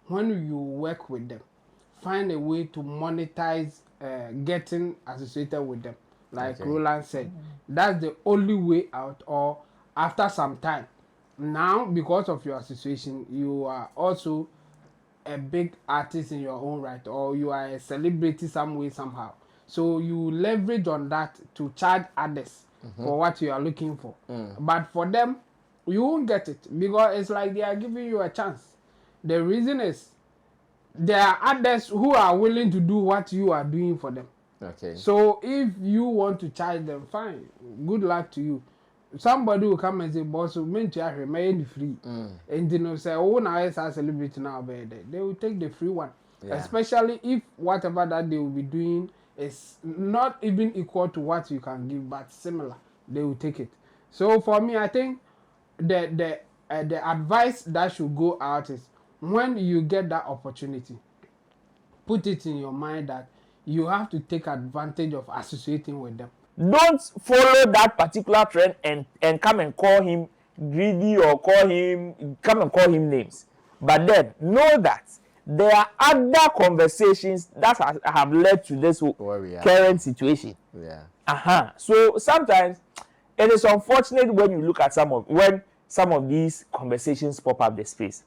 when you work with them, find a way to monetize getting associated with them. Like Roland said, that's the only way out. Or after some time, now because of your association, you are also a big artist in your own right, or you are a celebrity some way somehow. So you leverage on that to charge others for what you are looking for. But for them, you won't get it because it's like they are giving you a chance. The reason is there are others who are willing to do what you are doing for them. Okay. So if you want to charge them, fine. Good luck to you. Somebody will come and say, boss, me to remain free. And you know, say, oh, now it's a celebrity now, they will take the free one. Yeah. Especially if whatever that they will be doing is not even equal to what you can give, but similar, they will take it. So for me, I think the advice that should go out is when you get that opportunity, put it in your mind that you have to take advantage of associating with them. Don't follow that particular trend and come and call him greedy or come and call him names. But then know that there are other conversations that have led to this current situation. Yeah. So sometimes it is unfortunate when you look at some of these conversations pop up the space.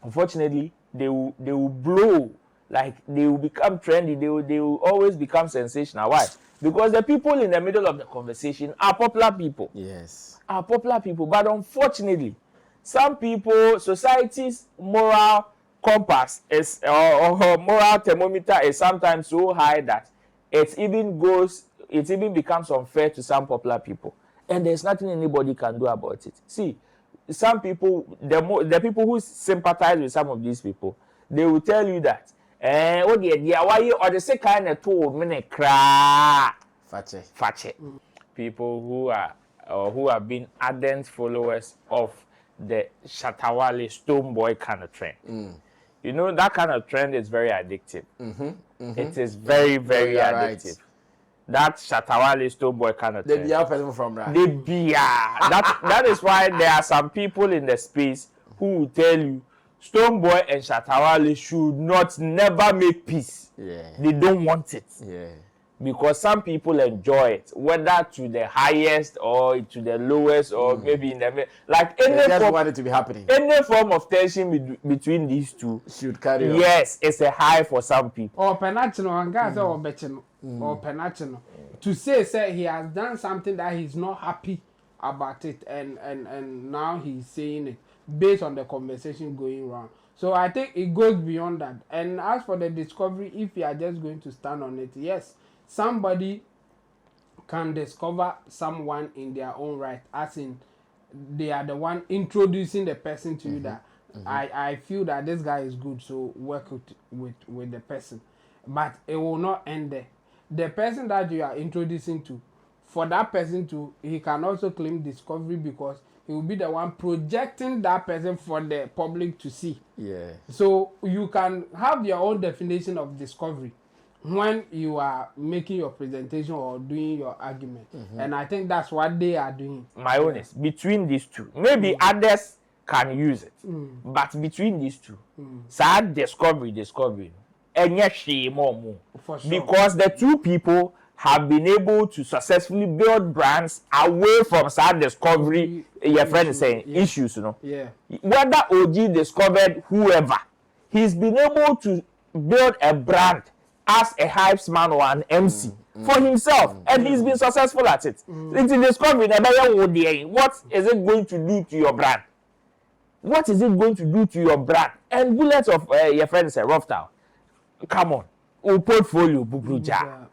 Unfortunately, they will blow, like they will become trendy. They will always become sensational. Why? Because the people in the middle of the conversation are popular people. Yes. Are popular people. But unfortunately, some people, society's moral compass is or moral thermometer is sometimes so high that it even becomes unfair to some popular people. And there's nothing anybody can do about it. See, some people, the people who sympathize with some of these people, they will tell you that oh dear, why you or the same kind of tool minute cry fache. People who have been ardent followers of the Shatta Wale Stonebwoy kind of trend. You know, that kind of trend is very addictive. It is very, very addictive. Right. That Shatta Wale Stonebwoy kind of trend. They be a person from right. They be that is why there are some people in the space who will tell you Stonebwoy and Shatta Wale should never make peace. Yeah. They don't want it. Yeah. Because some people enjoy it, whether to the highest or to the lowest or maybe in the middle. Like they just want it to be happening. Any form of tension between these two should carry on. Yes, it's a high for some people. Or penachino and guys or betchino or penachino. To say he has done something that he's not happy about it and now he's saying it based on the conversation going around. So I think it goes beyond that. And as for the discovery, if you are just going to stand on it, yes, somebody can discover someone in their own right, as in they are the one introducing the person to you that I feel that this guy is good, so work with the person. But it will not end there. The person that you are introducing to, for that person to, he can also claim discovery because he will be the one projecting that person for the public to see. Yeah. So you can have your own definition of discovery when you are making your presentation or doing your argument. And I think that's what they are doing. My own is between these two. Maybe others can use it. But between these two, sad discovery. And yes, she more. For sure. Because the two people have been able to successfully build brands away from sad discovery. Your friend is saying issues, you know. Yeah. Whether OG discovered whoever, he's been able to build a brand as a hype man or an MC for himself, and he's been successful at it. It's discovering what is it going to do to your brand? What is it going to do to your brand? And bullets of your friend say rough town. Come on, portfolio, bubruja.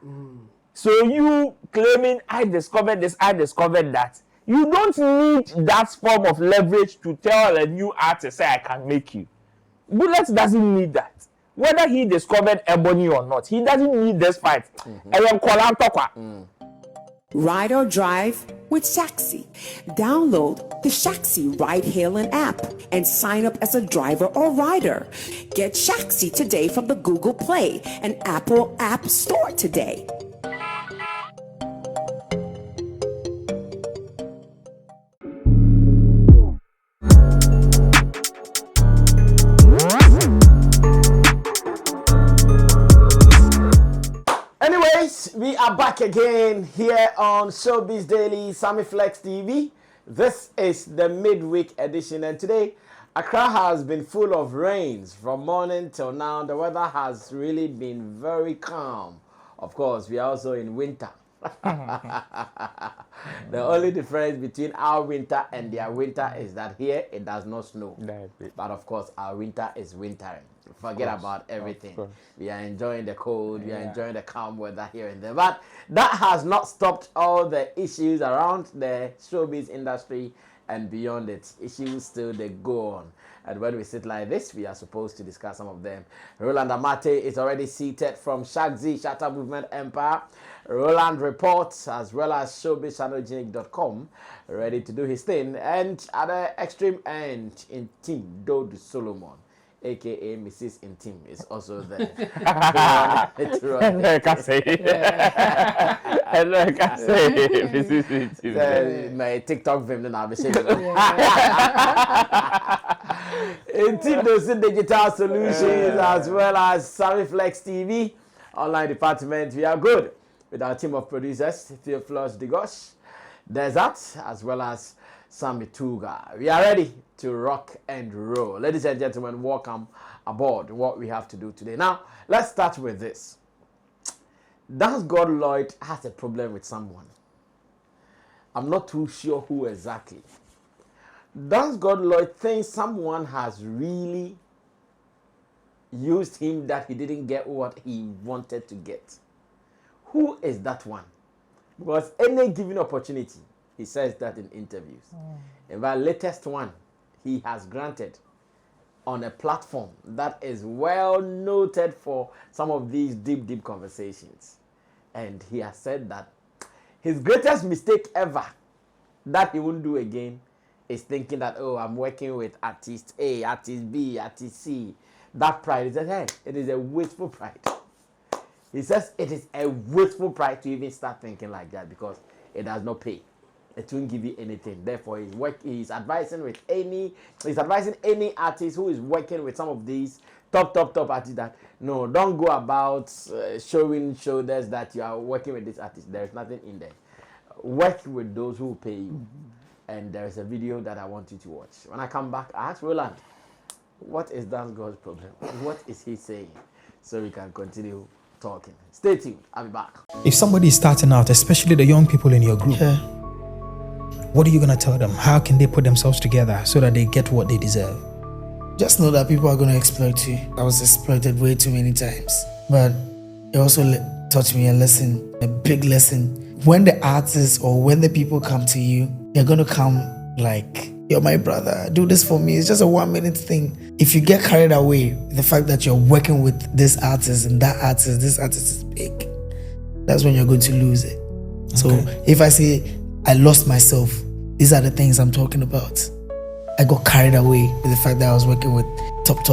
So you claiming I discovered this, I discovered that. You don't need that form of leverage to tell a new artist say I can make you. Bullets doesn't need that. Whether he discovered Ebony or not, he doesn't need this fight. Ride or drive with Shaxi. Download the Shaxi ride-hailing app and sign up as a driver or rider. Get Shaxi today from the Google Play and Apple App Store today. are back again here on Showbiz Daily, Sammy Flex TV. This is the midweek edition, and today Accra has been full of rains from morning till now. The weather has really been very calm. Of course, we are also in winter. The only difference between our winter and their winter is that here it does not snow. But of course, our winter is wintering. Forget about everything. We are enjoying the cold. We are enjoying the calm weather here and there. But that has not stopped all the issues around the showbiz industry and beyond it. Issues still they go on. And when we sit like this, we are supposed to discuss some of them. Roland Amate is already seated from Shatta Movement Empire. Roland reports as well as showbizchannelgenic.com, ready to do his thing. And at the extreme end, in Team Dode Solomon, aka Mrs. Intim, is also there. Hello, Mrs. Intim. My TikTok film, I'll be saying. In Team Dose Digital Solutions, as well as Sammy Flex TV, online department, we are good with our team of producers, Theophilus Digosh, Desert, as well as Sammy Tuga. We are ready to rock and roll. Ladies and gentlemen, welcome aboard what we have to do today. Now, let's start with this. Dancegod Lloyd has a problem with someone. I'm not too sure who exactly. Dancegod Lloyd thinks someone has really used him that he didn't get what he wanted to get. Who is that one? Because any given opportunity, he says that in interviews. In the latest one, he has granted on a platform that is well noted for some of these deep conversations. And he has said that his greatest mistake ever that he won't do again is thinking that, oh, I'm working with artist A, artist B, artist C. That pride, he says, hey, it is a wasteful pride. He says it is a wasteful pride to even start thinking like that because it does not pay. It won't give you anything. Therefore, he's advising any artist who is working with some of these top artists that no, don't go about showing shoulders that you are working with this artist. There is nothing in there. Work with those who pay you. And there is a video that I want you to watch. When I come back, I ask Roland, what is Dancegod problem? What is he saying? So we can continue talking. Stay tuned. I'll be back. If somebody is starting out, especially the young people in your group, what are you going to tell them? How can they put themselves together so that they get what they deserve? Just know that people are going to exploit you. I was exploited way too many times. But it also taught me a lesson, a big lesson. When the artists or when the people come to you, they're going to come like, you're my brother, do this for me. It's just a 1 minute thing. If you get carried away with the fact that you're working with this artist and that artist, this artist is big, that's when you're going to lose it. So if I say I lost myself, these are the things I'm talking about. I got carried away with the fact that I was working with top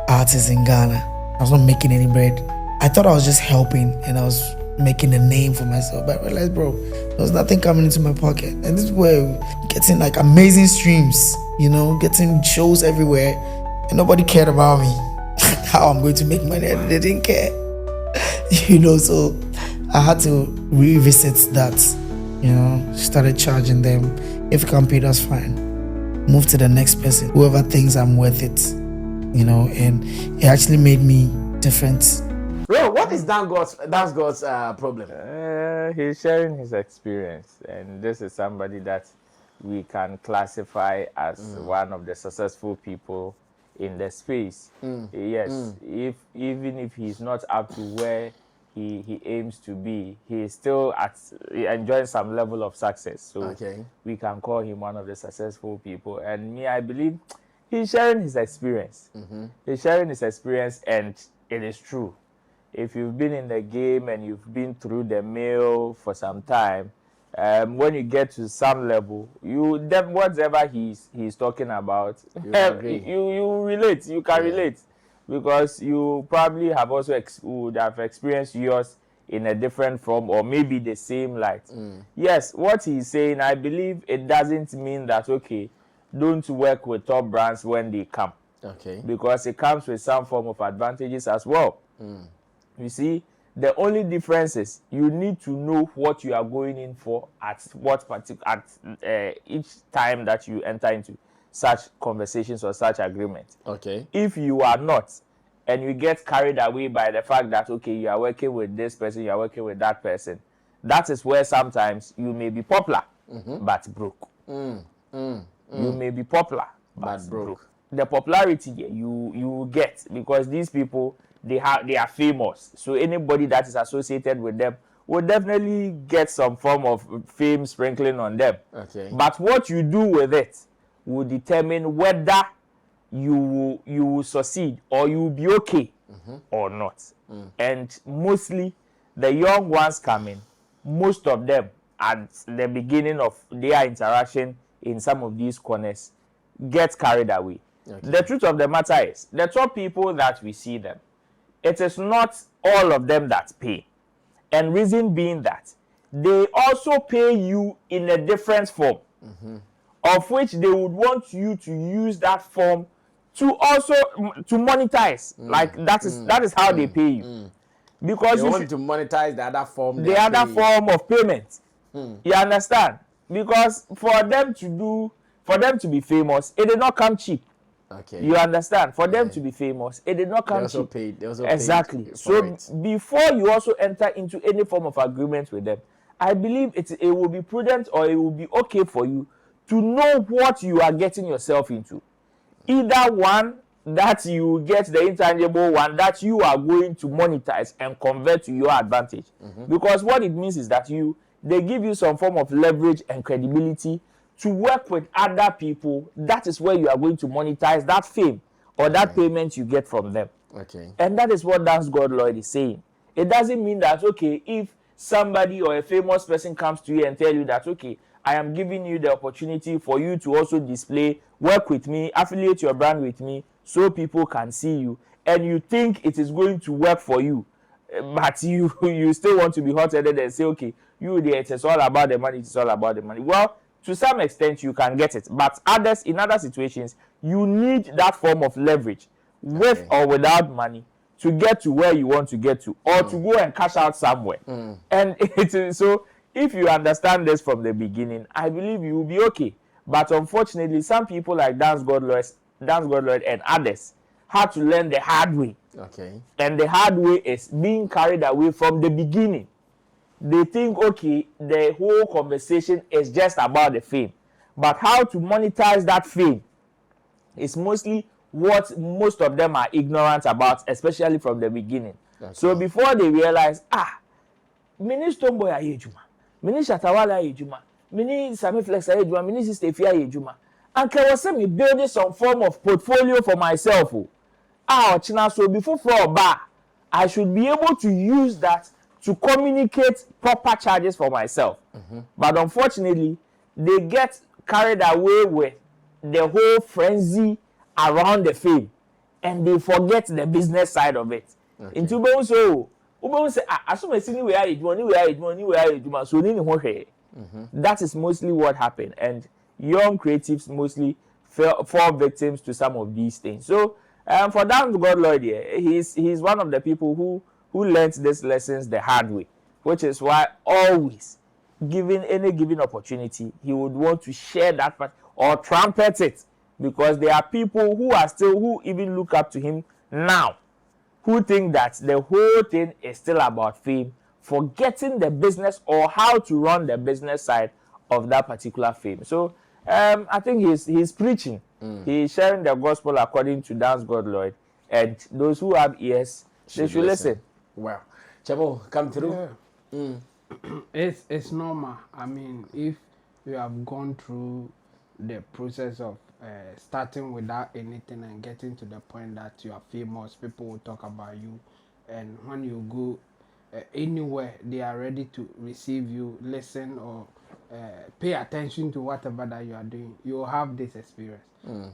artists in Ghana. I was not making any bread. I thought I was just helping and I was making a name for myself, but I realized, bro, there was nothing coming into my pocket. And this is where getting like amazing streams, getting shows everywhere, and nobody cared about me. How I'm going to make money, they didn't care. So I had to revisit that. Started charging them. If you can't pay, that's fine. Move to the next person, whoever thinks I'm worth it. And it actually made me different. Well, what is Dancegod's problem? He's sharing his experience, and this is somebody that we can classify as one of the successful people in the space. Yes, even if he's not up to where he aims to be, he is still enjoying some level of success. So we can call him one of the successful people. And me, I believe he's sharing his experience. He's sharing his experience, and it is true. If you've been in the game and you've been through the mill for some time, when you get to some level, whatever he's talking about, you relate. You can relate because you probably have also would have experienced yours in a different form or maybe the same light. Yes, what he's saying, I believe it doesn't mean that don't work with top brands when they come. Because it comes with some form of advantages as well. You see, The only difference is you need to know what you are going in for at each time that you enter into such conversations or such agreement. Okay. If you are not, and you get carried away by the fact that, okay, you are working with this person, you are working with that person, that is where sometimes you may be popular, but broke. You may be popular, but broke. The popularity you get, because these people, they are famous. So anybody that is associated with them will definitely get some form of fame sprinkling on them. Okay. But what you do with it will determine whether you will succeed or you will be okay or not. And mostly the young ones coming, most of them at the beginning of their interaction in some of these corners get carried away. Okay. The truth of the matter is, the top people that we see them, it is not all of them that pay. And reason being that they also pay you in a different form, of which they would want you to use that form to also to monetize. Like that is how they pay you. Because they want to monetize the other form. The other form of payment. You understand? Because for them to be famous, it did not come cheap. Okay. You understand? For them to be famous, it did not come cheap. They also exactly. Paid so before you also enter into any form of agreement with them, I believe it will be prudent, or it will be okay for you to know what you are getting yourself into. Either one, that you get the intangible one that you are going to monetize and convert to your advantage. Because what it means is that they give you some form of leverage and credibility to work with other people. That is where you are going to monetize that fame or that payment you get from them. Okay. And that is what Dancegod Lloyd is saying. It doesn't mean that, okay, if somebody or a famous person comes to you and tell you that, okay, I am giving you the opportunity for you to also display, work with me, affiliate your brand with me, so people can see you, and you think it is going to work for you, but you still want to be hot-headed and say, okay, it is all about the money, it is all about the money. Well, to some extent, you can get it, but in other situations, you need that form of leverage, with or without money, to get to where you want to get to, or to go and cash out somewhere. And it is so. If you understand this from the beginning, I believe you will be okay. But unfortunately, some people like Dancegod Lloyd and others had to learn the hard way. Okay. And the hard way is being carried away from the beginning. They think, okay, the whole conversation is just about the fame. But how to monetize that fame is mostly what most of them are ignorant about, especially from the beginning. Okay. So before they realize, mini Stonebwoy aye ejuma, mini Shatta aye ejuma, mini Sammy Flex aye ejuma, mini Sister Ife aye ejuma. And can was me building some form of portfolio for myself. So before for a bar, I should be able to use that to communicate proper charges for myself. But unfortunately, they get carried away with the whole frenzy around the fame, and they forget the business side of it. Into say, that is mostly what happened, and young creatives mostly fall victims to some of these things. So for Dancegod Lloyd here, he's one of the people who learns these lessons the hard way, which is why always, given any given opportunity, he would want to share that part or trumpet it, because there are people who even look up to him now, who think that the whole thing is still about fame, forgetting the business or how to run the business side of that particular fame. So I think he's preaching. He's sharing the gospel according to Dancegod Lloyd, and those who have ears, they should listen. Wow. Chabo, come through. Yeah. It's normal. I mean, if you have gone through the process of starting without anything and getting to the point that you are famous, people will talk about you, and when you go anywhere, they are ready to receive you, listen, or pay attention to whatever that you are doing. You will have this experience.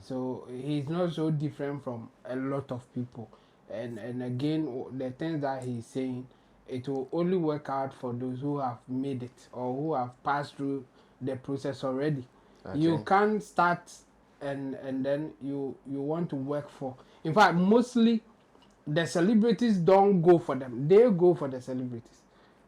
So he's not so different from a lot of people. And again, the things that he's saying, it will only work out for those who have made it or who have passed through the process already. Okay. You can't start and then you want to work for. In fact, mostly the celebrities don't go for them. They go for the celebrities.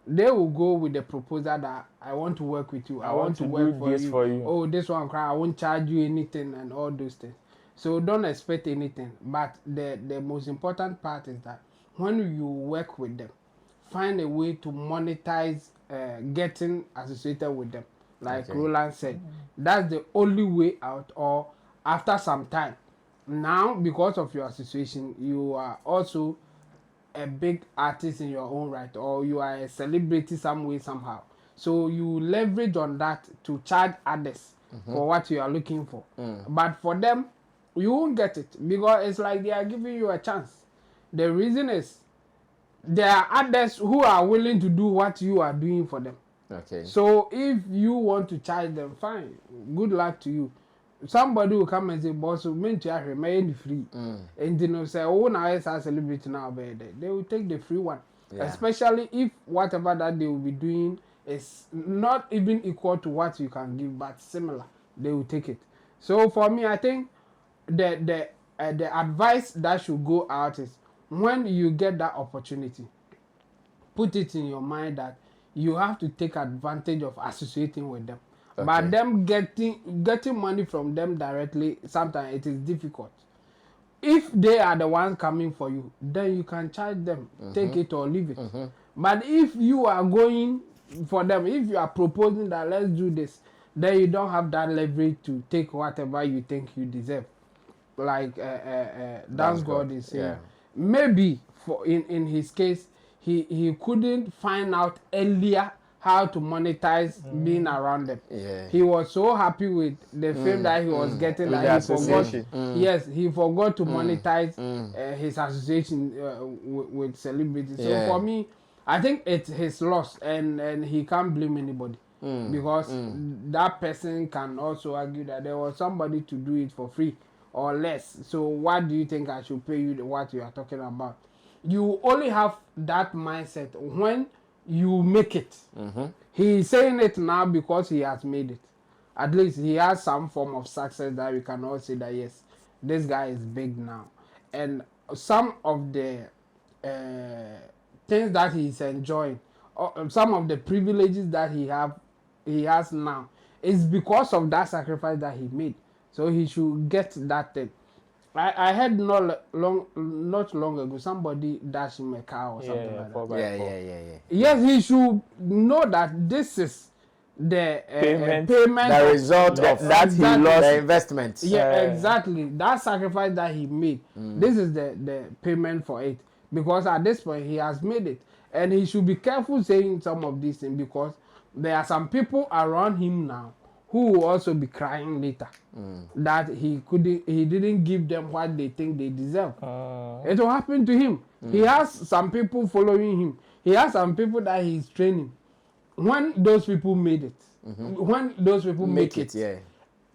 They will go with the proposal that I want to work with you. I want to work for you. Oh, this one cry. I won't charge you anything and all those things. So don't expect anything. But the most important part is that when you work with them, find a way to monetize getting associated with them. Like Roland said, that's the only way out. Or after some time, now because of your association, you are also a big artist in your own right, or you are a celebrity some way somehow. So you leverage on that to charge others for what you are looking for. But for them, you won't get it because it's like they are giving you a chance. The reason is there are others who are willing to do what you are doing for them. Okay. So if you want to charge them, fine. Good luck to you. Somebody will come and say, boss, men to remain free. And you know, say, oh, now it's a celebrity now, they will take the free one. Yeah. Especially if whatever that they will be doing is not even equal to what you can give, but similar, they will take it. So for me, I think the advice that should go out is when you get that opportunity, put it in your mind that you have to take advantage of associating with them. Okay. But them getting money from them directly, sometimes it is difficult. If they are the ones coming for you, then you can charge them, take it or leave it. But if you are going for them, if you are proposing that let's do this, then you don't have that leverage to take whatever you think you deserve. Like Dancegod is saying. Yeah. Maybe for in his case, he couldn't find out earlier how to monetize being around them. Yeah. He was so happy with the fame that he was getting that he forgot. Yes, he forgot to monetize his association with celebrities. So for me, I think it's his loss, and he can't blame anybody because that person can also argue that there was somebody to do it for free or less. So what do you think I should pay you what you are talking about? You only have that mindset when you make it. He is saying it now because he has made it. At least he has some form of success that we can all say that yes, this guy is big now. And some of the things that he is enjoying, some of the privileges that he has now, is because of that sacrifice that he made. So he should get that thing. I heard not long ago somebody dashed him a car or something like that. Yes, he should know that this is the payment, the result of that he lost the investment. Yeah, exactly. That sacrifice that he made. This is the payment for it, because at this point he has made it, and he should be careful saying some of these things because there are some people around him now who will also be crying later that he didn't give them what they think they deserve. It will happen to him. He has some people following him. He has some people that he's training. When those people made it, when those people make it,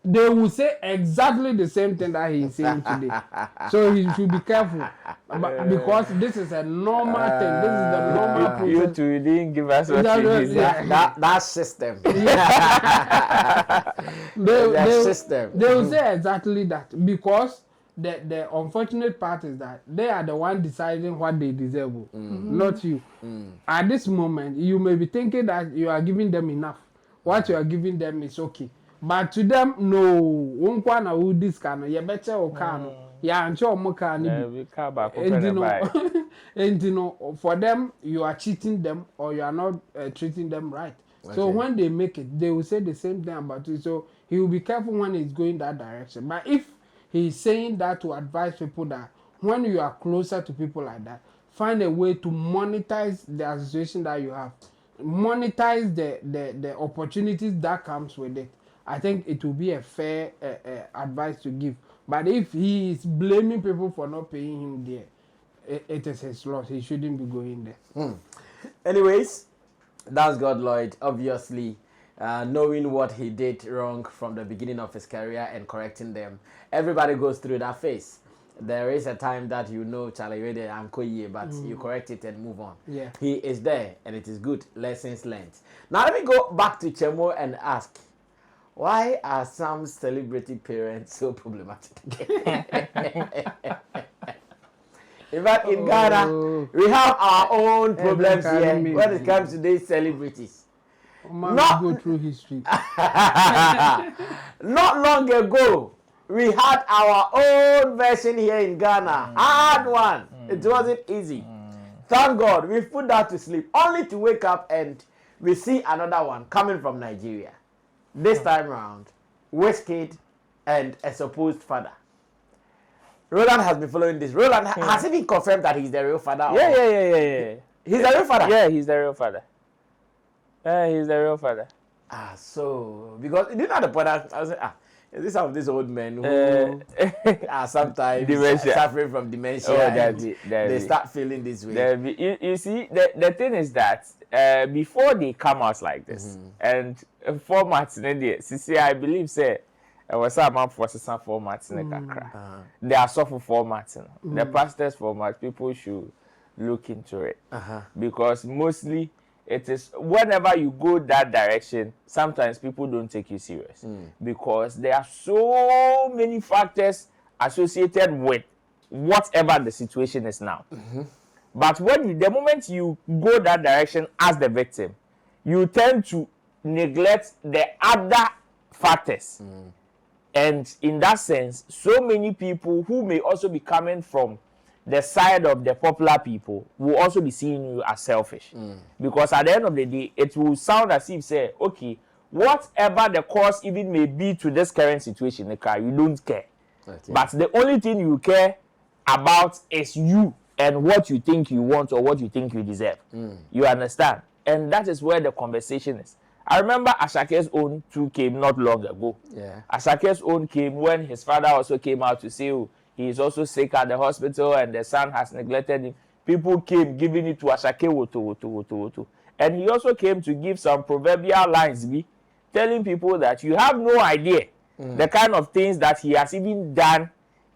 they will say exactly the same thing that he is saying today. So he should be careful. Because this is a normal thing. This is the normal process. You two didn't give us what you deserve. That system. They will say exactly that. Because the unfortunate part is that they are the one deciding what they deserve, not you. At this moment, you may be thinking that you are giving them enough. What you are giving them is okay. But to them, no. Unkwana who this kind of you better okano. Yeah, and sure and you know, for them, you are cheating them or you are not treating them right. Okay. So when they make it, they will say the same thing about you. So he will be careful when he's going that direction. But if he's saying that to advise people that when you are closer to people like that, find a way to monetize the association that you have, monetize the opportunities that comes with it. I think it will be a fair advice to give. But if he is blaming people for not paying him there, it is his loss. He shouldn't be going there. Anyways, Dancegod Lloyd, obviously, knowing what he did wrong from the beginning of his career and correcting them. Everybody goes through that phase. There is a time that you know, Charlie, you're there, but you correct it and move on. Yeah. He is there, and it is good. Lessons learned. Now, let me go back to Chemo and ask, why are some celebrity parents so problematic? In fact, in Ghana, we have our own problems here me. when it comes to these celebrities. Not go through history. Not long ago, we had our own version here in Ghana. Hard one. It wasn't easy. Thank God, we put that to sleep, only to wake up and we see another one coming from Nigeria. This time around, Wizkid and a supposed father. Roland has been following this. Roland, has he been confirmed that he's the real father? Yeah. He's the real father? Yeah, he's the real father. He's the real father. So, because you know the point, I was like, is this some of these old men who are sometimes suffering from dementia? They start feeling this way. You see, the thing is that before they come out like this, and formats in India, see, I believe, say, I was a man for some formats in the kakra. They are soft formats. The pastors format, people should look into it. Because mostly, it is whenever you go that direction, sometimes people don't take you serious because there are so many factors associated with whatever the situation is now. But when the moment you go that direction as the victim, you tend to neglect the other factors. And in that sense, so many people who may also be coming from the side of the popular people will also be seeing you as selfish. Because at the end of the day, it will sound as if, say, okay, whatever the cause even may be to this current situation, you don't care. But the only thing you care about is you and what you think you want or what you think you deserve. You understand? And that is where the conversation is. I remember Ashake's own too came not long ago. Ashake's own came when his father also came out to say, oh, he is also sick at the hospital and the son has neglected him. People came giving it to Ashake woto. And he also came to give some proverbial lines, telling people that you have no idea the kind of things that he has even done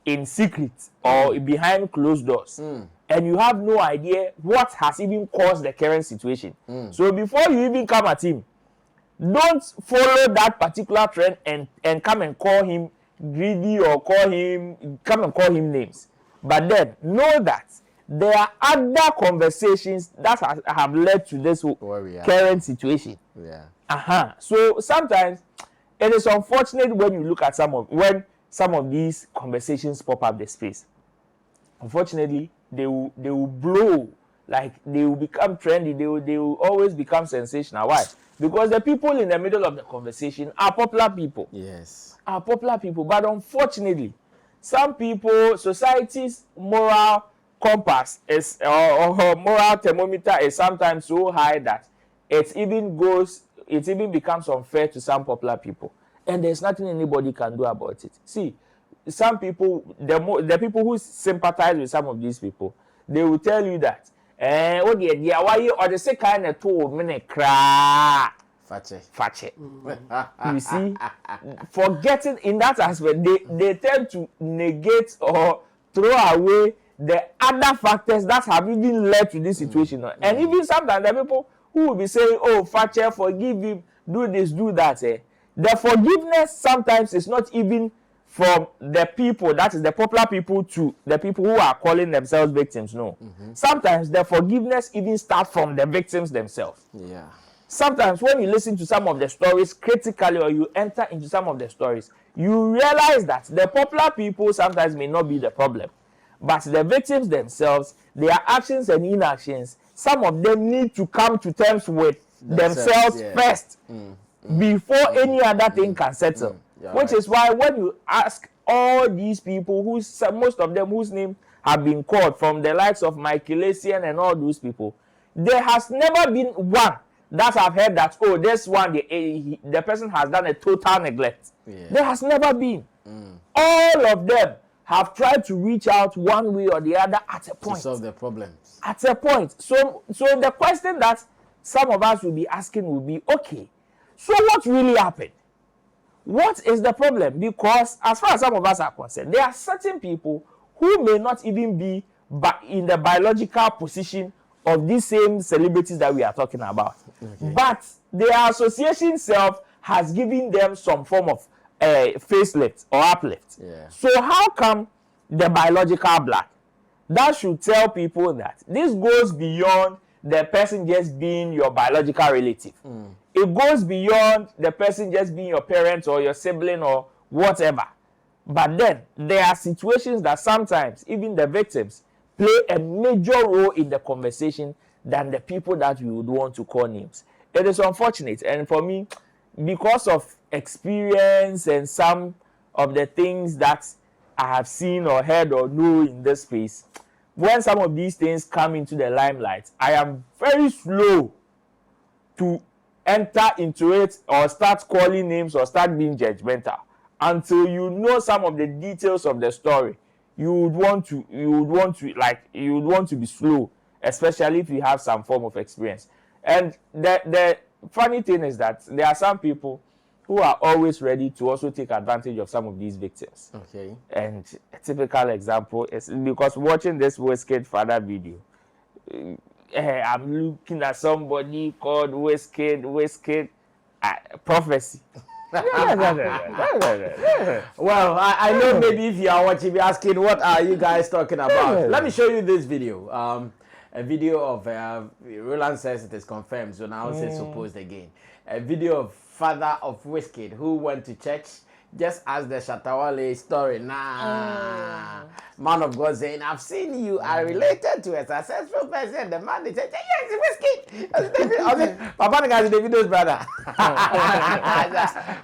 in secret or behind closed doors. And you have no idea what has even caused the current situation. So before you even come at him, don't follow that particular trend and come and call him greedy or come and call him names. But then know that there are other conversations that have led to this current situation. So sometimes it is unfortunate when you look at some of these conversations pop up the space. Unfortunately, they will blow, like they will become trendy, they will always become sensational. Why? Because the people in the middle of the conversation are popular people. Are popular people. But unfortunately, some people, society's moral compass is or moral thermometer is sometimes so high that it even becomes unfair to some popular people. And there's nothing anybody can do about it. See, some people, the people who sympathize with some of these people, they will tell you that oh dear, why you or the same kind of 2 minute cry. Fache. You see, forgetting in that aspect, they tend to negate or throw away the other factors that have even led to this situation. And even sometimes the people who will be saying, oh, Fache, forgive him, do this, do that. The forgiveness sometimes is not even from the people, that is the popular people, to the people who are calling themselves victims. No. Sometimes the forgiveness even starts from the victims themselves. Sometimes when you listen to some of the stories critically or you enter into some of the stories, you realize that the popular people sometimes may not be the problem. But the victims themselves, their actions and inactions, some of them need to come to terms with themselves first before any other thing can settle. Which is why when you ask all these people, most of them whose name have been called, from the likes of Michael Essien and all those people, there has never been one that I've heard that, oh, this one, the person has done a total neglect. There has never been. All of them have tried to reach out one way or the other at a point. To solve the problems. At a point. So the question that some of us will be asking will be, okay, so what really happened? What is the problem? Because as far as some of us are concerned, there are certain people who may not even be in the biological position of these same celebrities that we are talking about. But their association self has given them some form of facelift or uplift. So how come the biological black, that should tell people that this goes beyond the person just being your biological relative. It goes beyond the person just being your parent or your sibling or whatever. But then there are situations that sometimes even the victims play a major role in the conversation than the people that you would want to call names. It is unfortunate, and for me, because of experience and some of the things that I have seen or heard or know in this space, when some of these things come into the limelight, I am very slow to enter into it or start calling names or start being judgmental until you know some of the details of the story. You would want to be slow, especially if you have some form of experience. And the funny thing is that there are some people who are always ready to also take advantage of some of these victims. Okay. And a typical example is because watching this Wizkid father video, I'm looking at somebody called Wizkid prophecy. Well, I know maybe if you are watching, be asking, what are you guys talking about? Let me show you this video. A video of Roland says it is confirmed, so now it's supposed again. A video of father of Wizkid who went to church, just as the Shatta Wale story. Man of God saying, I've seen you are related to a successful person. The man is saying, yes, Wizkid. Papa is Davido's brother.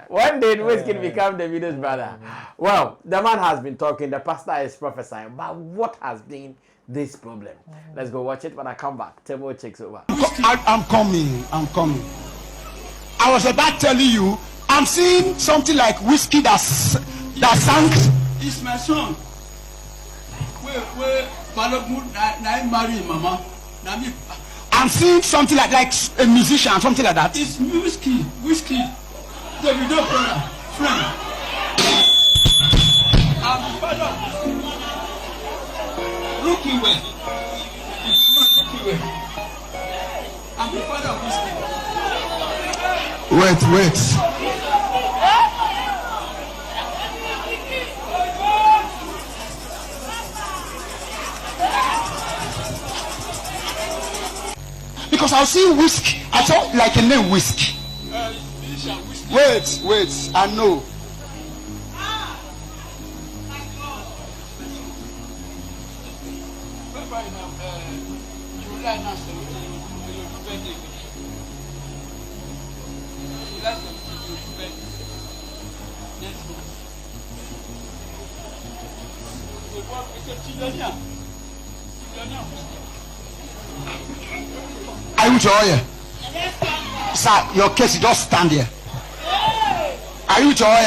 When did Wizkid become Davido's brother? Well, the man has been talking, the pastor is prophesying, but what has been this problem? Let's go watch it. When I come back, Temo takes over. I'm coming. I was about telling you, I'm seeing something like Wizkid that sang. It's my son. Where marry mama. I'm seeing something like a musician, something like that. It's Wizkid. Davido friend. I'm father. Looking well. I'm the father of Wizkid. Wait. Because I was seeing Wizkid. I saw like a name Wizkid. Wait, I know. Are you joy? Sir, your case, you just stand here. Are you joy?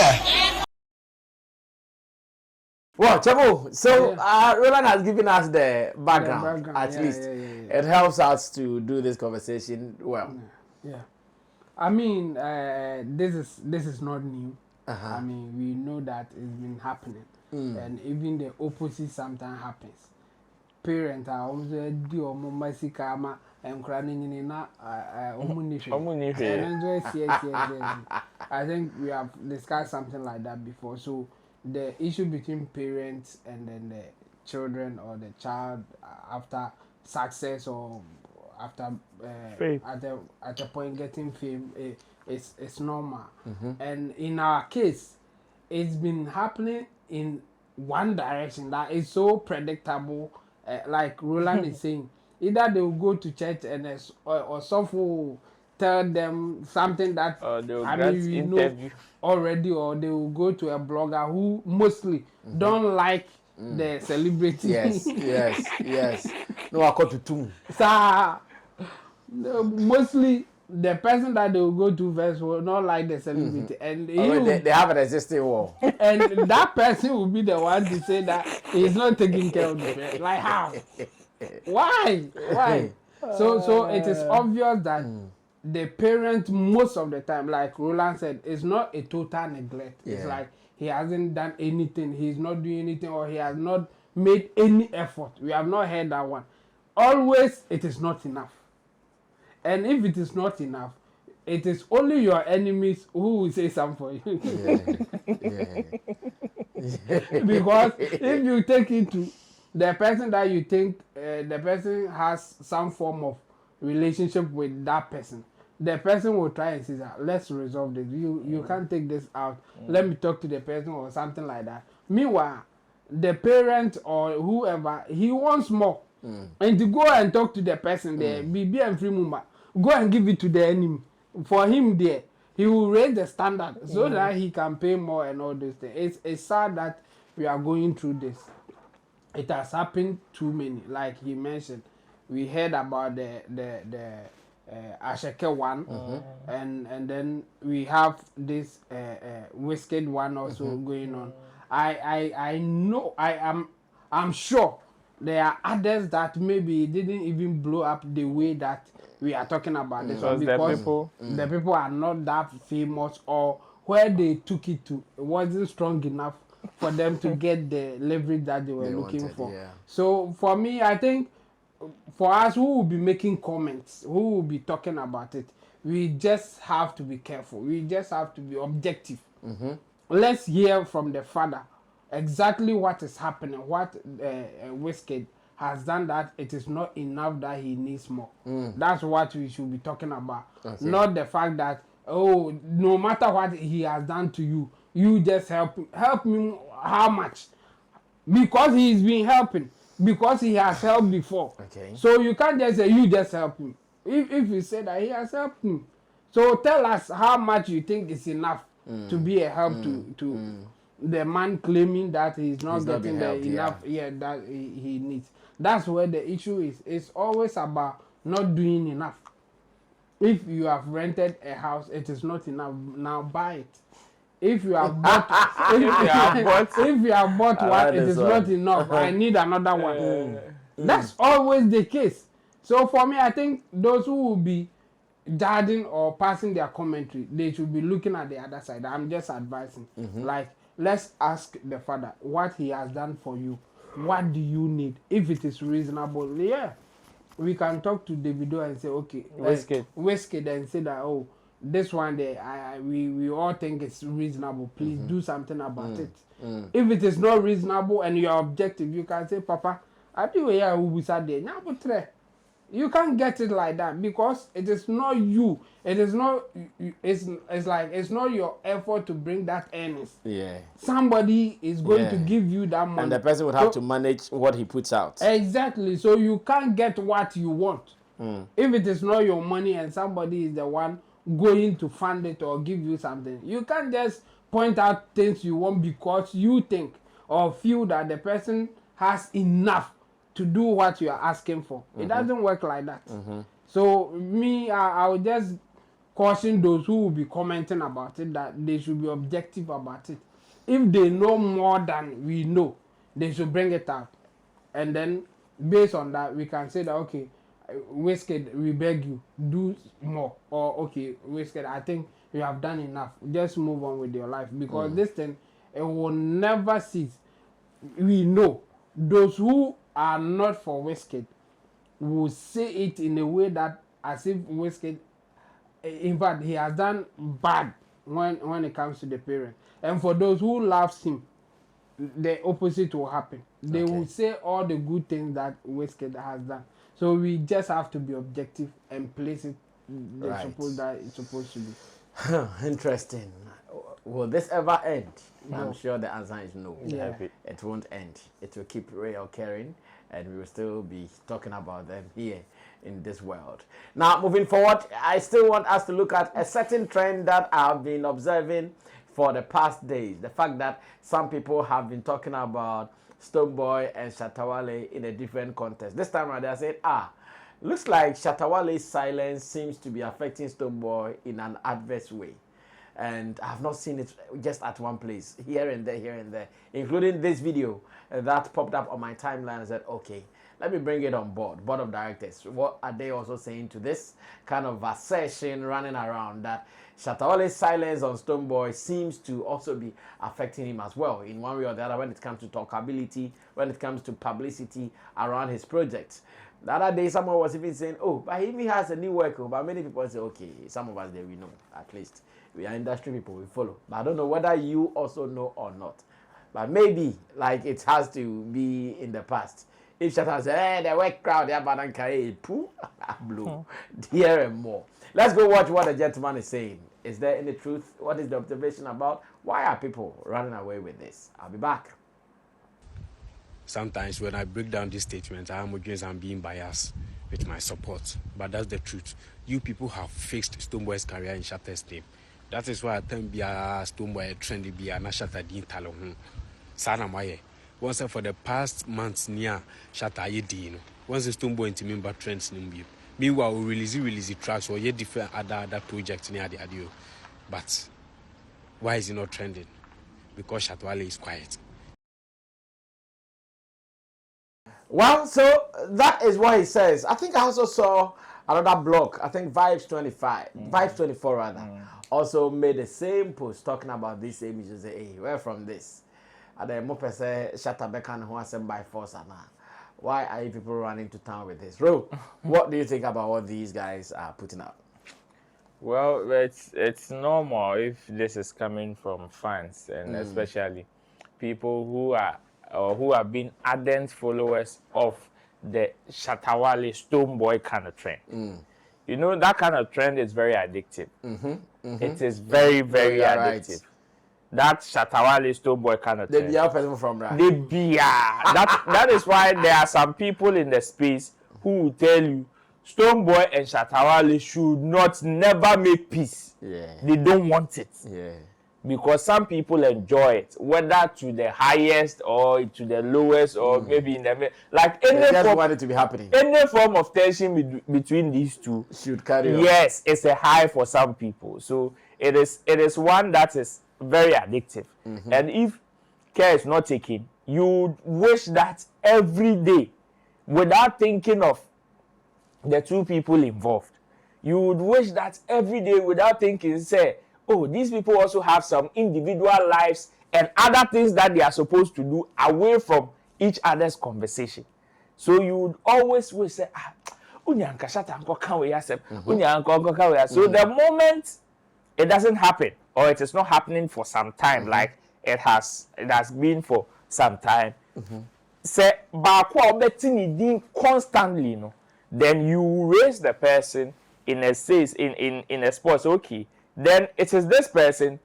Well, Chamo, so Roland has given us the background, at least. It helps us to do this conversation well. Yeah. I mean, this is not new. I mean, we know that it's been happening. And even the opposite sometimes happens. Parents are also do omomasikama and crying na I think we have discussed something like that before. So the issue between parents and then the children or the child after success or after at a point getting fame it's normal. And in our case, it's been happening in one direction that is so predictable. Like Roland is saying, either they will go to church and or someone will tell them something that we know already, or they will go to a blogger who mostly don't like the celebrity. Yes. No, I got to tune. So mostly the person that they will go to first will not like the celebrity, and they have an existing war. And that person will be the one to say that he's not taking care of the parent. Like how? Why? So it is obvious that the parent most of the time, like Roland said, is not a total neglect. It's like he hasn't done anything, he's not doing anything, or he has not made any effort. We have not heard that one. Always it is not enough. And if it is not enough, it is only your enemies who will say something for you. Because if you take it to the person that you think the person has some form of relationship with that person, the person will try and say that let's resolve this. You can't take this out. Let me talk to the person or something like that. Meanwhile, the parent or whoever, he wants more. And to go and talk to the person there, be and free mumba, go and give it to the enemy. For him there, he will raise the standard so that he can pay more and all those things. It's sad that we are going through this. It has happened too many. Like he mentioned, we heard about the Ashake one, and then we have this Wizkid one also going on. I know I'm sure there are others that maybe didn't even blow up the way that we are talking about this one, because the people are not that famous, or where they took it to wasn't strong enough for them to get the leverage that they were looking for. Yeah. So for me, I think for us who will be making comments, who will be talking about it, we just have to be careful. We just have to be objective. Let's hear from the father exactly what is happening, what Wizkid has done, that it is not enough, that he needs more. That's what we should be talking about. Not the fact that, oh, no matter what he has done to you, you just help me how much? Because he's been helping, because he has helped before. So you can't just say you just help him. If you say that he has helped him, so tell us how much you think is enough to be a help to the man claiming that he's not getting the enough that he needs. That's where the issue is. It's always about not doing enough. If you have rented a house, it is not enough. Now buy it. If you have bought, if you have bought one, it is not enough. I need another one. That's always the case. So for me, I think those who will be judging or passing their commentary, they should be looking at the other side. I'm just advising. Like, let's ask the father what he has done for you. What do you need? If it is reasonable, we can talk to Davido and say, okay, Wizkid, and say that, oh, this one there, we all think it's reasonable. Please do something about it. If it is not reasonable and you are objective, you can say, Papa, I do here. You can't get it like that, because it is not you. It is not. It's like it's not your effort to bring that earnings. Somebody is going to give you that money, and the person would have to manage what he puts out. Exactly. So you can't get what you want if it is not your money and somebody is the one going to fund it or give you something. You can't just point out things you want because you think or feel that the person has enough to do what you are asking for. It doesn't work like that. So me, I would just caution those who will be commenting about it that they should be objective about it. If they know more than we know, they should bring it out. And then based on that, we can say that, okay, Wizkid, we beg you, do more. Or, okay, Wizkid, I think you have done enough. Just move on with your life. Because this thing, it will never cease. We know those who are not for Wizkid will say it in a way that as if Wizkid, in fact, he has done bad when it comes to the parent. And for those who loves him, the opposite will happen. They will say all the good things that Wizkid has done. So we just have to be objective and place it suppose that it's supposed to be. Interesting. Will this ever end? No. I'm sure the answer is no. It won't end. It will keep reoccurring, and we will still be talking about them here in this world. Now, moving forward, I still want us to look at a certain trend that I've been observing for the past days. The fact that some people have been talking about Stonebwoy and Shatta Wale in a different context. This time around, they said, looks like Shatta Wale's silence seems to be affecting Stonebwoy in an adverse way. And I have not seen it just at one place, here and there, including this video that popped up on my timeline. I said, okay, let me bring it on board. Board of directors, what are they also saying to this kind of assertion running around that Shatta Wale's silence on Stonebwoy seems to also be affecting him as well in one way or the other when it comes to talkability, when it comes to publicity around his projects. The other day, someone was even saying, oh, but he even has a new work. But many people say, okay, some of us there, we know, at least. We are industry people, we follow. But I don't know whether you also know or not. But maybe like it has to be in the past. If Shatta says, hey, the white crowd, they're bad and carry blue, here and more. Let's go watch what the gentleman is saying. Is there any truth? What is the observation about? Why are people running away with this? I'll be back. Sometimes when I break down this statement, I am against I'm being biased with my support. But that's the truth. You people have fixed Stonebwoy's career in Shatta's name. That is why I think be a Stonebwoy trendy be a Shatta din talo. Sana maye. Once for the past months near Shatta ye dino. Once the Stonebwoy into member trends nimbi. Meanwhile we release tracks or yet different other projects near the audio. But why is it not trending? Because Wale is quiet. Well, so that is what he says. I think I also saw another blog. I think Vibes 24 rather, also made the same post talking about this same issue. Say, hey, where from this? And then Mope say, Shatta Bekan who has by force and why are you people running to town with this? Ro, what do you think about what these guys are putting out? Well, it's normal if this is coming from fans and especially people who are or who have been ardent followers of the Shatta Wale Stonebwoy kind of trend. You know, that kind of trend is very addictive. It is very, very addictive. Right. That Shatta Wale Stonebwoy kind of trend. They be a person from right. They be that is why there are some people in the space who will tell you Stonebwoy and Shatta Wale should never make peace. Yeah. They don't want it. Yeah. Because some people enjoy it, whether to the highest or to the lowest or maybe in the middle. Like they just want it to be happening. Any form of tension between these two should carry on. Yes, it's a high for some people. So it is one that is very addictive. And if care is not taken, you wish that every day, without thinking of the two people involved, you would wish that every day without thinking, say, oh, these people also have some individual lives and other things that they are supposed to do away from each other's conversation. So you would always will say, so the moment it doesn't happen or it is not happening for some time, like it has been for some time, say constantly, no, then you raise the person in a sense in a spot, okay. Then it is this person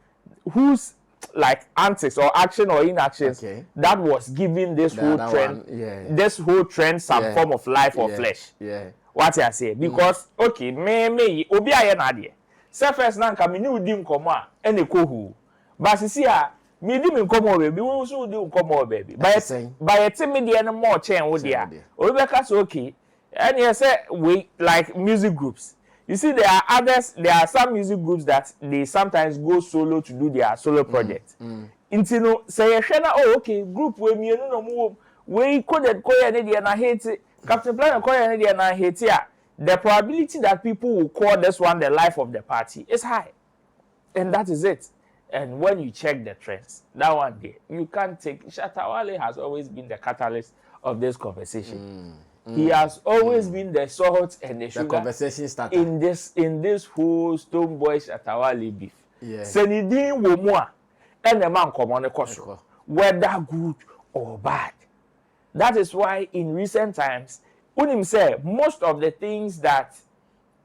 whose like antics or action or inactions that was giving this whole trend, this whole trend some form of life or flesh. Yeah. What I say? Because okay, me obi aye na de. Say first na nka me ni udi nkomo a ene kohu. But see me di me nkomo baby, we so udi nkomo baby. By the me de no more chen wo dia. Obi be ka so okay. And you say we like music groups. You see, there are some music groups that they sometimes go solo to do their solo project. Intino say oh okay, group we me no mo we coded na hate Captain Plan na hate here. The probability that people will call this one the life of the party is high. And that is it. And when you check the trends, that one day you can't take Shatta Wale has always been the catalyst of this conversation. He has always been the salt and the sugar conversation starter in this whole Stonebwoy Shatta Wale beef. Yeah. Senidin wo mu a ene man komo ne koso whether good or bad. That is why in recent times, unim say most of the things that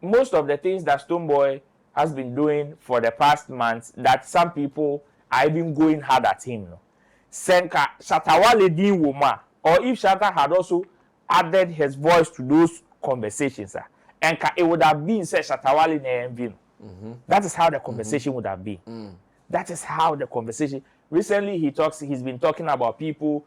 Stonebwoy has been doing for the past months that some people are even going hard at him. No? Senka Shatta Wale din wo mu a, or if Shatta had also added his voice to those conversations, and it would have been said Shatta Wale na envy. That is how the conversation would have been. That is how the conversation. Recently, he's been talking about people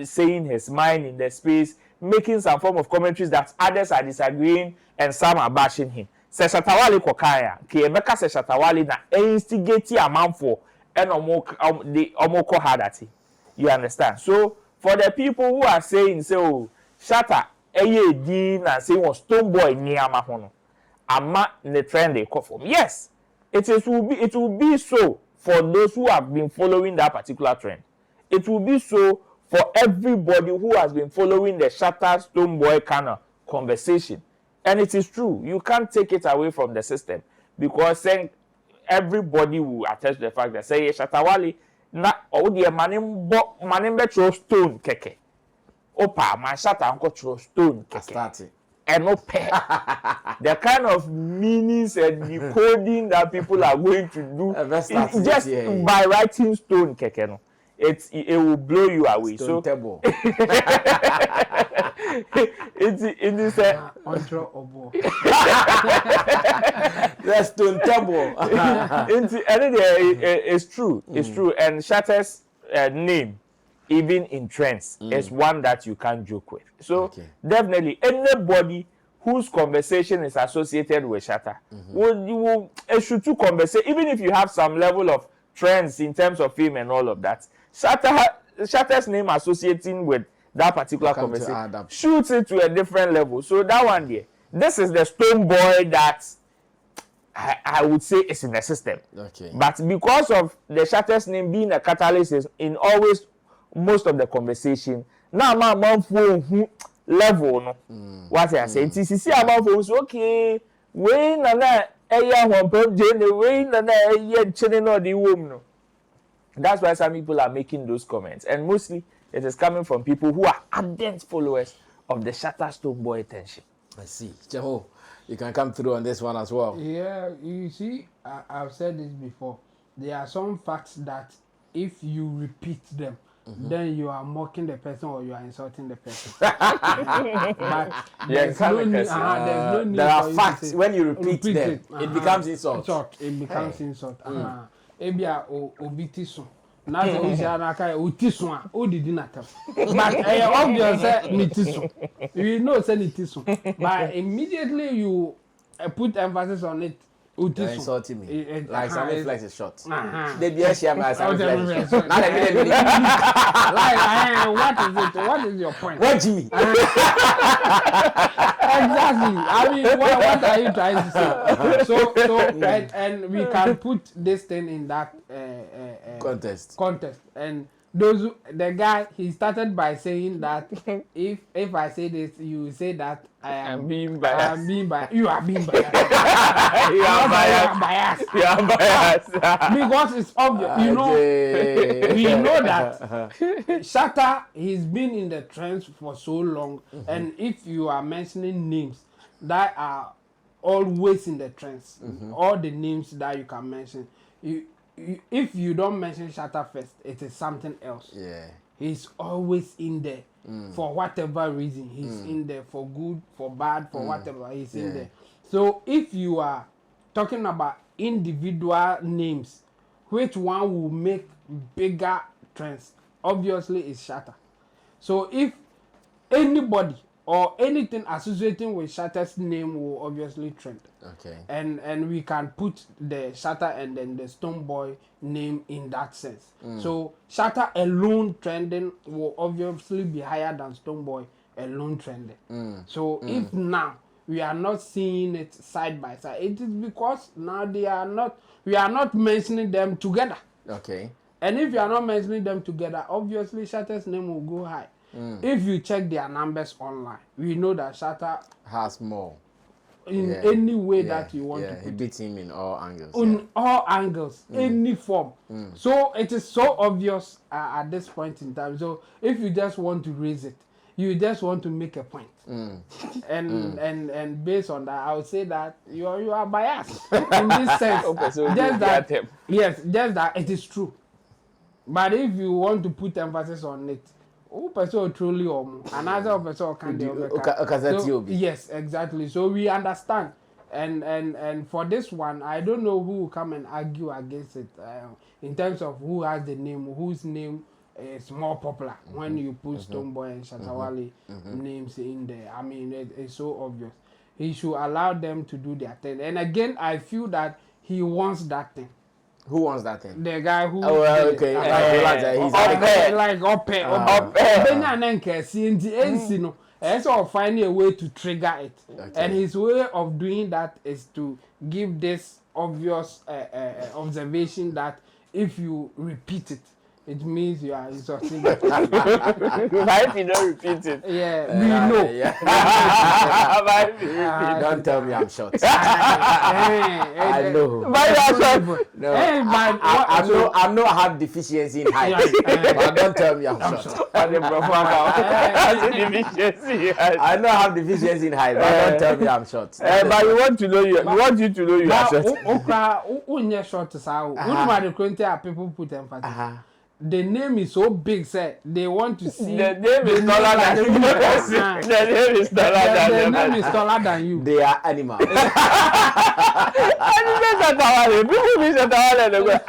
saying his mind in the space, making some form of commentaries that others are disagreeing and some are bashing him. Say Shatta Wale kokaya, ke emeka say Shatta Wale na instigate a man for and omoko hard at him. You understand? So for the people who are saying so Shatta eye din and say was Stonebwoy ni ama hono ama the trend they call for. Yes, it will be so for those who have been following that particular trend. It will be so for everybody who has been following the Shatta Stonebwoy kind of conversation. And it is true. You can't take it away from the system because saying everybody will attest to the fact that say Shatta Wale na o de manim be throw stone keke opa my Shatta uncle throw stone keke and the kind of meanings and decoding that people are going to do just by writing stone keke no it will blow you away. Stone so table. it is a the stone table. It's true. It's true. And Shatta's name, even in trends, is one that you can't joke with. So definitely anybody whose conversation is associated with Shatta will should to conversate, even if you have some level of trends in terms of fame and all of that. Shatta's name associating with that particular conversation shoots it to a different level. So that one there, this is the Stonebwoy that I would say is in the system. Okay. But because of the Shatta's name being a catalyst in always most of the conversation, now my phone level no. What I say, it's about phones. Okay, we na one pump jene we na chene no the womb no. That's why some people are making those comments, and mostly it is coming from people who are ardent followers of the Shatta Stonebwoy tension. I see. Jeho, you can come through on this one as well. Yeah, you see, I've said this before. There are some facts that if you repeat them, then you are mocking the person or you are insulting the person. But there's no need, there's no need. There are facts when you repeat them, it becomes insult. It becomes insult. Ebia obiti so. Na se o na kai otiso a o didi na tam. But obvious say nitiso. You know say nitiso. But immediately you put emphasis on it. You're insulting me. Like Sammy Flex is short. They be share my Sammy Flex. Now let me like what is it? What is your point? What Jimmy? Exactly. I mean, what are you trying to say? So and we can put this thing in that contest. And the guy, he started by saying that if I say this, you say that I'm being biased. You are being biased. You are biased. You are biased. Because it's obvious. You know, we know that Shatta, he's been in the trends for so long, and if you are mentioning names that are always in the trends, all the names that you can mention, if you don't mention Shatta first, it is something else. Yeah. He's always in there. For whatever reason. He's in there for good, for bad, for whatever. He's in there. So if you are talking about individual names, which one will make bigger trends? Obviously, it's Shatta. So if anybody or anything associating with Shatta's name will obviously trend. Okay. And we can put the Shatta and then the Stonebwoy name in that sense. So Shatta alone trending will obviously be higher than Stonebwoy alone trending. So if now we are not seeing it side by side, it is because now we are not mentioning them together. Okay. And if you are not mentioning them together, obviously Shatta's name will go high. If you check their numbers online, we know that Shatta has more in any way that you want to put. He beats him in all angles. In all angles, any form. So it is so obvious at this point in time. So if you just want to raise it, you just want to make a point. And based on that, I would say that you are biased in this sense. Okay, so just that it is true. But if you want to put emphasis on it, person truly another person can yes, exactly. So we understand, and for this one, I don't know who will come and argue against it in terms of who has the name, whose name is more popular when you put Stonebwoy and Shatta Wale names in there. I mean, it's so obvious. He should allow them to do their thing. And again, I feel that he wants that thing. Who wants that thing? The guy who. Oh, okay. He's and so finding a way to trigger it. And his way of doing that is to give this obvious observation that if you repeat it, it means you are succeeding. But if you don't repeat it. Yeah, we know. But if you repeat it. Don't tell me I'm short. I know. But you are short. No, I know I have deficiency in height. But don't tell me I'm short. I know I have deficiency in height, but don't tell me I'm short. But we want to know you. We want you to know you are short. Okra short sao. People put emphasis. The name is so big, sir. They want to see. The name is taller than you. The name is taller than you. They are animals. People be Shatta. They go,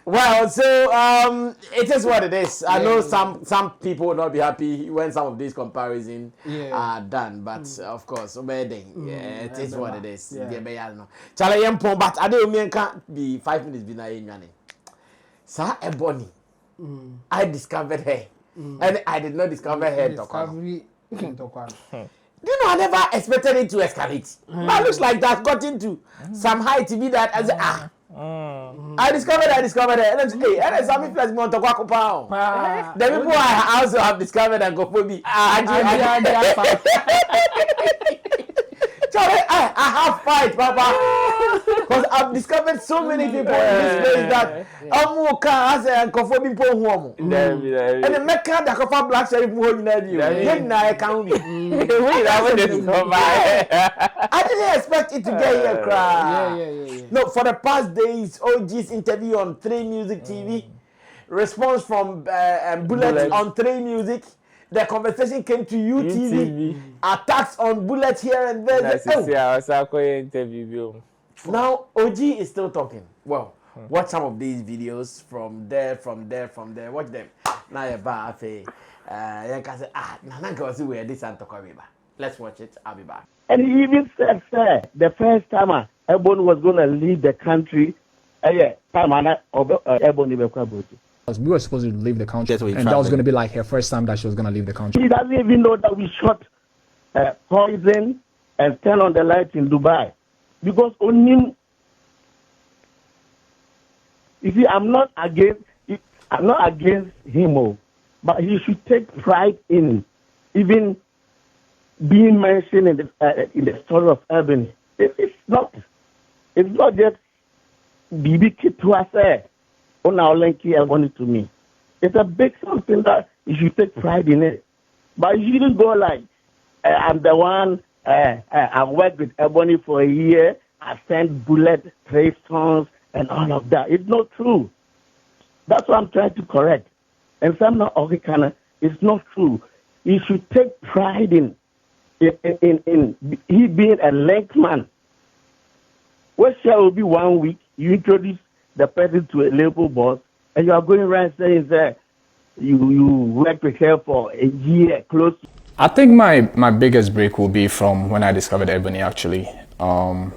Well, so it is what it is. I know some people will not be happy when some of these comparisons are done, but of course, it is what it is. Charlie, but I don't can't be 5 minutes behind. Sir Ebony, I discovered her, and I did not discover her. Discovery. You know, I never expected it to escalate. But it looks like that got into some high TV that as I discovered it. And then Sammy Flex Monto Kwakupao. The people I also have discovered and go for me. Charlie, I have fight, Papa. Because I've discovered so many people in this place that Amuka has a conforming poem. And the Mecca that cover black sheriff won't know you. Then I can't be. I didn't expect it to get here, cry. No, for the past days, OG's interview on 3 Music TV, response from Bullet on 3 Music. The conversation came to UTV. Attacks on Bullet here and there. Now OG is still talking. Well, watch some of these videos from there. Watch them. Now you're back. You can say, this and let's watch it. I'll be back. And he even said, sir, the first time Ebony was going to leave the country, Ebony we were supposed to leave the country, and that was going to be like her first time that she was going to leave the country. He doesn't even know that we shot poison and turned on the lights in Dubai. Because on him, you see, I'm not against him, but he should take pride in even being mentioned in the story of Ebony. It's not just BB Kitwa on our Lenky Ebony to me. It's a big something that you should take pride in it. But you shouldn't go like, I'm the one, I've worked with Ebony for a year, I sent Bullet 3 songs and all of that. It's not true. That's what I'm trying to correct. And some not Okikana, it's not true. You should take pride in he being a link man. What shall be 1 week, you introduce the person to a label boss, and you are going around saying that you worked with her for a year, close. I think my biggest break will be from when I discovered Ebony, actually, in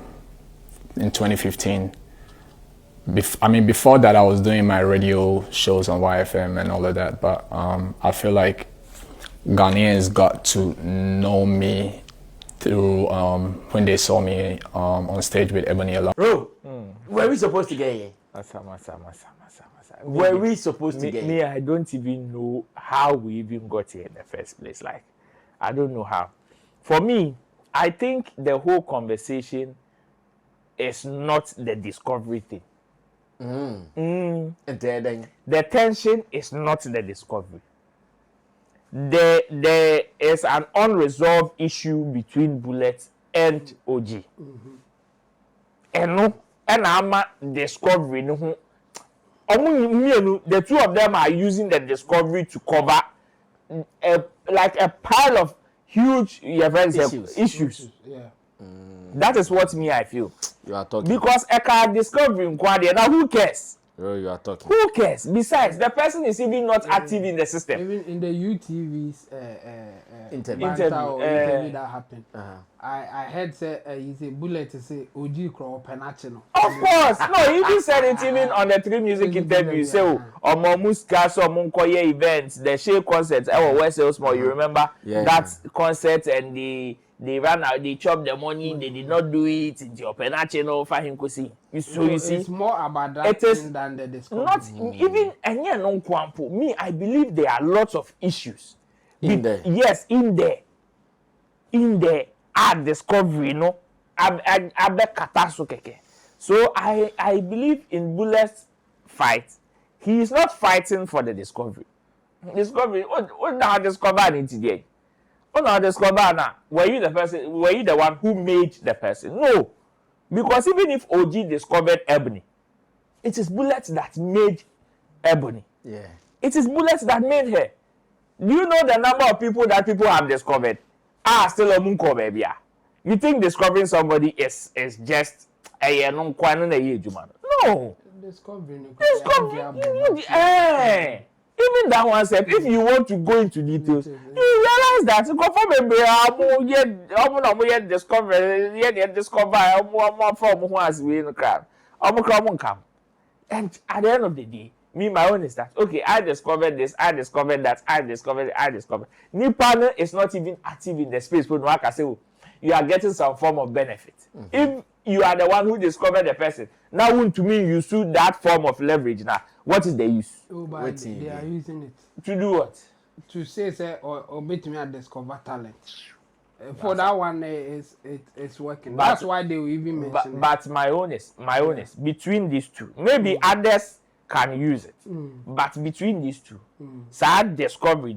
2015. Before that, I was doing my radio shows on YFM and all of that, but I feel like Ghanaians got to know me through when they saw me on stage with Ebony alone. Bro, were we supposed to get here? Were we supposed to get here? I don't even know how we even got here in the first place. Like, I don't know how. For me, I think the whole conversation is not the discovery thing. The tension is not the discovery. There is an unresolved issue between Bullet and OG. And I'm discovering the two of them are using the discovery to cover a pile of huge issues. Yeah. That is what I feel. You are talking. Because I can't discover now who cares? Bro, you are talking. Who cares? Besides, the person is even not active in the system. Even in the UTV's interview that happened. I heard he said Bullet to say OG Crow Penachino. Of course. No, he even said it even on the 3 Music interview. So on Muska, so Munkoye events, the Shea concerts, West Elsmore, you remember that concert and the they ran out, they chopped the money, they did not do it in your penache no for him see. So you see, it's more about that thing than the discovery. Not even any non kwampo. Me, I believe there are lots of issues. Yes, in there. At discovery, no. So I believe in Bullet's fight. He is not fighting for the discovery. Discovery, what now discovered it today? What now discovered now? Were you the person? Were you the one who made the person? No, because even if OG discovered Ebony, it is Bullet that made Ebony. Yeah, it is Bullet that made her. Do you know the number of people that people have discovered? Still a munko baby. You think discovering somebody is just a no. Discovery. Even that one said, if you want to go into details, you realize that you confirm and at the end of the day, me, my own is that, okay, I discovered this, I discovered that, I discovered it, I discovered. New partner is not even active in the space, but like I say, you are getting some form of benefit. If you are the one who discovered the person, now to me, you sue that form of leverage. Now, what is the use? They are using it. To do what? To say, or make me discover talent. For that one, it's working. That's why they will even mention it. But my own is, between these two, maybe others can use it. But between these two, sad discovery,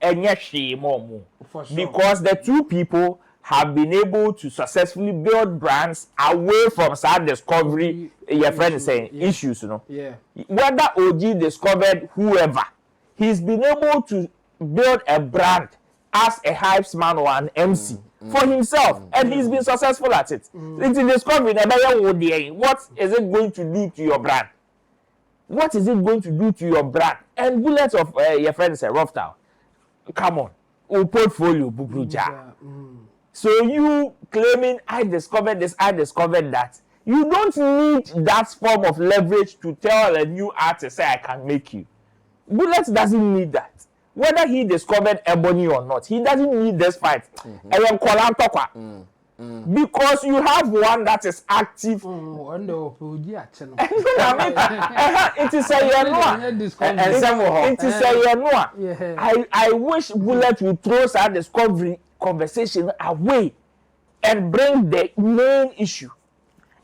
and yes, she more. Because the two people have been able to successfully build brands away from sad discovery. Your friend is saying issues, you know. Yeah. Whether OG discovered whoever, he's been able to build a brand as a hype man or an MC for himself, and he's been successful at it. It's a discovery. What is it going to do to your brand? What is it going to do to your brand? And Bullets of your friend say, Rough Town. Come on, portfolio, Bubruja. So you claiming I discovered this, I discovered that. You don't need that form of leverage to tell a new artist, say I can make you. Bullets doesn't need that. Whether he discovered Ebony or not, he doesn't need this fight. Because you have one that is active. It is a I wish Bullet would throw our discovery conversation away and bring the main issue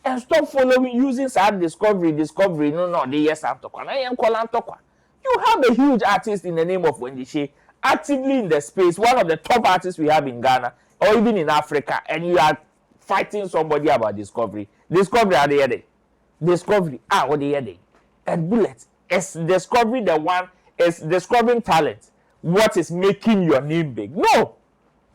and stop following using sad discovery. No, the yes I'm talking. I am calling Tokwa. You have a huge artist in the name of Wendy Shea actively in the space, one of the top artists we have in Ghana or even in Africa, and you are fighting somebody about discovery. Discovery are the other. Discovery what the other. And Bullet is discovery the one is discovering talent. What is making your name big? No.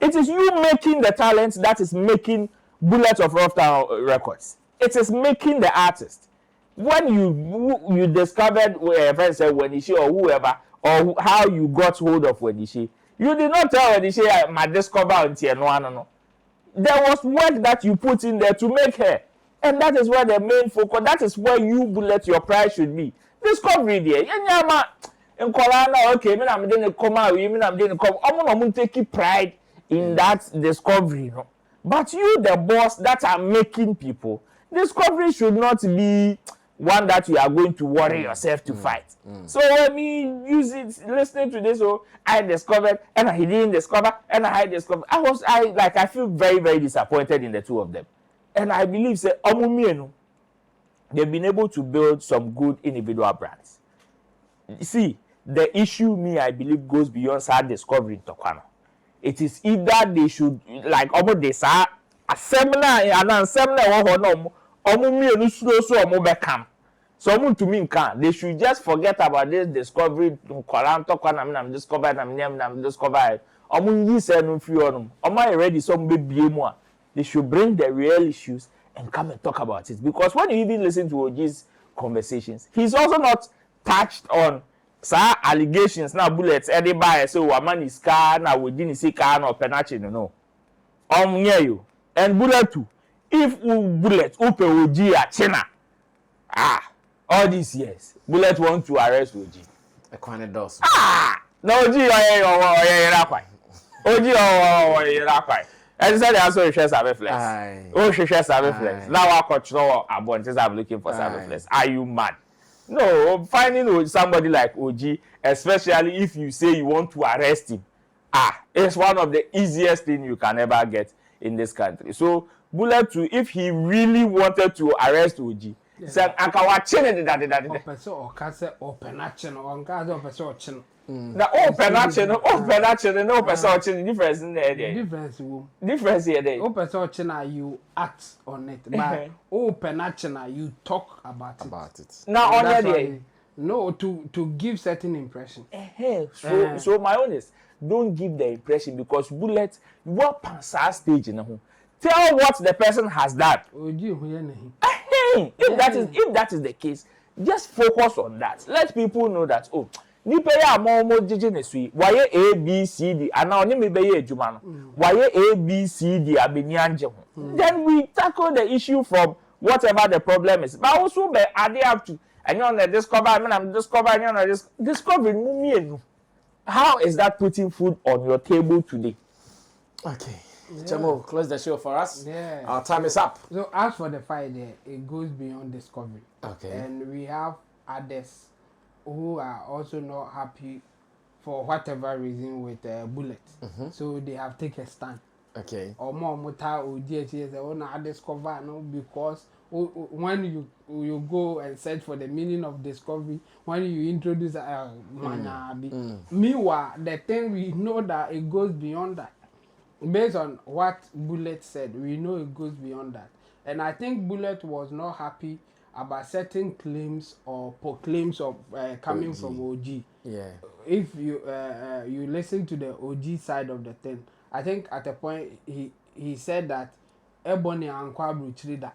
It is you making the talent that is making Bullet of Rough Town Records. It is making the artist. When you discovered Wendy Shea or whoever, or how you got hold of Wendy Shea, you did not tell Wendy Shea my discover until no. There was work that you put in there to make her, and that is where the main focus. That is where you Bullet your prize should be. Discovery there. In Kolana, okay, I'm going to come out. I'm going to take pride in that discovery, you know. But you, the boss that are making people, discovery should not be one that you are going to worry yourself to fight. So when me use it, listening to this, I discovered, and he didn't discover, and I discovered. I feel very, very disappointed in the two of them. And I believe, say, they've been able to build some good individual brands. See, the issue, I believe, goes beyond sad discovery in Tokwano. It is either they should, like, almost they say, a seminar, so to me, they should just forget about this discovery. I'm discovered. Already some baby more. They should bring the real issues and come and talk about it. Because when you even listen to OG's conversations, he's also not touched on allegations. Now Bullets, everybody so a man is car now we didn't see car or penache, no. Near you and Bullet too. If Bullet open OG at China, all these years, Bullet want to arrest OG. No OG OG And so they also share Sammy Flex. Aye. Oh, she shares Sammy Aye. Flex. Now I coach no abundance. I'm looking for Sammy Flex. Are you mad? No, finding somebody like OG, especially if you say you want to arrest him, it's one of the easiest things you can ever get in this country. So, Bullet too, if he really wanted to arrest OG, said, "I can watch it." Na open action, no person difference in there. Difference here there. Open action, you act on it, but open action, you talk about it. Now on there. No, to give certain impression. So my own is don't give the impression because Bullet what pansa stage in home. Tell what the person has done. If that is the case, just focus on that. Let people know that nipa ya mo jeje nesui waye ABCD ana oni me be ye adwuma no waye ABCD abeni anje ho then we tackle the issue from whatever the problem is but also be ade up to and you on the discover I mean I'm discovering you know discovering mu how is that putting food on your table today? Okay. Chamo, close the show for us. Yeah. Our time is up. So as for the fight there, it goes beyond discovery. Okay. And we have others who are also not happy for whatever reason with Bullet. So they have taken a stand. Okay. Or more muta or DHS I discover no because when you go and search for the meaning of discovery, when you introduce meanwhile the thing we know that it goes beyond that. Based on what Bullet said, we know it goes beyond that. And I think Bullet was not happy about certain claims or proclaims of coming from OG. Yeah. If you you listen to the OG side of the thing, I think at a point he said that Ebony and Kwabru Chrida.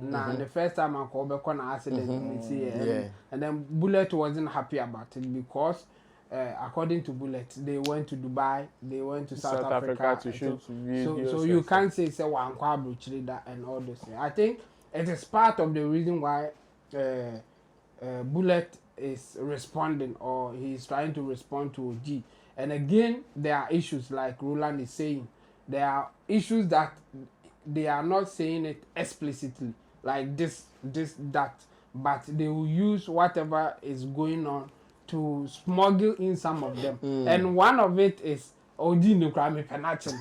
Now the first time I called back on accident, and then Bullet wasn't happy about it because according to Bullet, they went to Dubai, they went to South Africa to shoot videos. So you can't say one Kwabru Chrida and all this. I think it is part of the reason why Bullet is responding or he's trying to respond to OG. And again, there are issues like Roland is saying. There are issues that they are not saying it explicitly, like this, that, but they will use whatever is going on to smuggle in some of them. And one of it is OG Nukrami Penachin.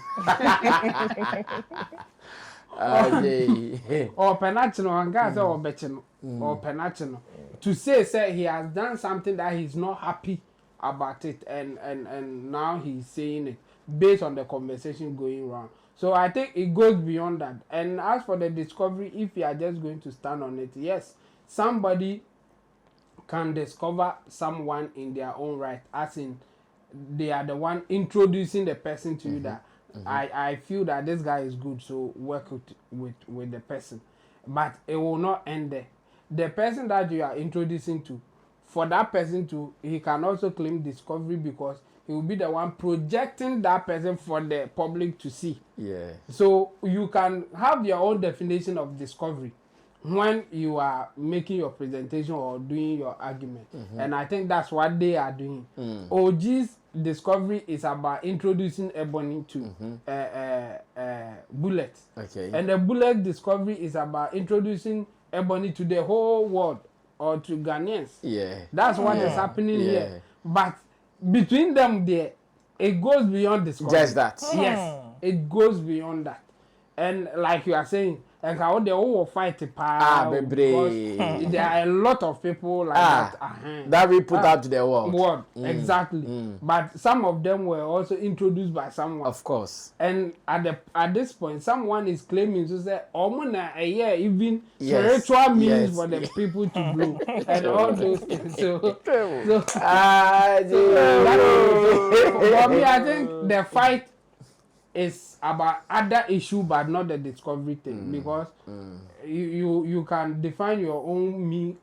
Or Penachino and Gaza or Betchino or Penachino to say he has done something that he's not happy about it and now he's saying it based on the conversation going around. So I think it goes beyond that. And as for the discovery, if you are just going to stand on it, yes, somebody can discover someone in their own right, as in they are the one introducing the person to you that I feel that this guy is good, so work with the person. But it will not end there. The person that you are introducing to, for that person to, he can also claim discovery because he will be the one projecting that person for the public to see. Yeah. So you can have your own definition of discovery when you are making your presentation or doing your argument. And I think that's what they are doing. OG's discovery is about introducing Ebony to Bullet. Okay. And the Bullet discovery is about introducing Ebony to the whole world or to Ghanaians. Yeah. That's what is happening here. But between them there, it goes beyond discovery. Just that. Yes, it goes beyond that. And like you are saying, and how they all fight because there are a lot of people like that. That we put out to the world. Exactly. But some of them were also introduced by someone. Of course. And at this point, someone is claiming to say, even spiritual means for the people to grow and all those things. For me, I think the fight is about other issue but not the discovery thing because you can define your own